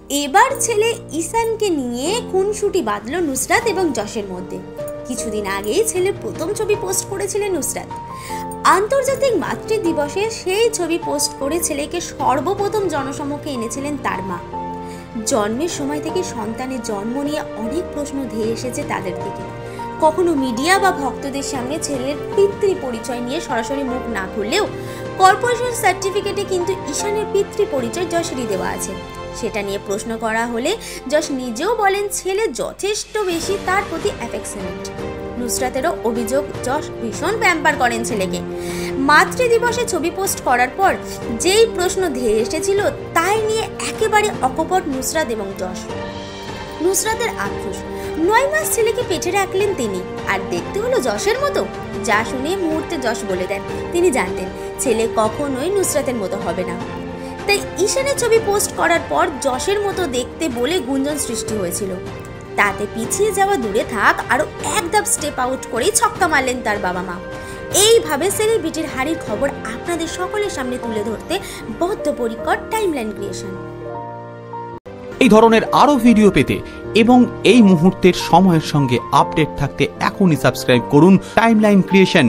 এবার ছেলে ঈশানকে নিয়ে খুনসুটি বাঁধল নুসরাত এবং যশের মধ্যে। কিছুদিন আগেই ছেলের প্রথম ছবি পোস্ট করেছিলেন নুসরাত। আন্তর্জাতিক মাতৃ দিবসে সেই ছবি পোস্ট করে ছেলেকে সর্বপ্রথম জনসমক্ষে এনেছিলেন তার মা। জন্মের সময় থেকে সন্তানের জন্ম নিয়ে অনেক প্রশ্ন ধেয়ে এসেছে তাদের থেকে। কখনো মিডিয়া বা ভক্তদের সামনে ছেলের পিতৃ পরিচয় নিয়ে সরাসরি মুখ না খুললেও কর্পোরেশন সার্টিফিকেটে কিন্তু ঈশানের পিতৃ পরিচয় যশেরই দেওয়া আছে। সেটা নিয়ে প্রশ্ন করা হলে যশ নিজেও বলেন ছেলে যথেষ্ট বেশি তার প্রতি অ্যাফেকশনেট। নুসরাতেরও অভিযোগ যশ ভীষণ প্যাম্পার করেন ছেলেকে। মাতৃ দিবসে ছবি পোস্ট করার পর যেই প্রশ্ন ধেয়ে এসেছিল তাই নিয়ে একেবারে অকপট নুসরাত এবং যশ। নুসরাতের আক্রোশ, 9 মাস ছেলেকে পেটে রাখলেন তিনি, আর দেখতে হলো যশের মতো। যা শুনে মুহূর্তে যশ বলে দেন তিনি জানতেন ছেলে কখনোই নুসরাতের মতো হবে না। তাই ঈশানের ছবি পোস্ট করার পর যশের মতো দেখতে বলে গুঞ্জন সৃষ্টি হয়েছিল। তাতে পিছিয়ে যাওয়া দূরে থাক, আরো এক ধাপ স্টেপ আউট করেই ছক্কা মারলেন তার বাবা মা। এইভাবে সেলিব্রিটির হারির খবর আপনাদের সকলের সামনে তুলে ধরতে বদ্ধপরিকর টাইমলাইন ক্রিয়েশন। এই ধরনের আরো ভিডিও পেতে এবং এই মুহূর্তের সময়ের সঙ্গে আপডেট থাকতে এখনই সাবস্ক্রাইব করুন টাইমলাইন ক্রিয়েশন।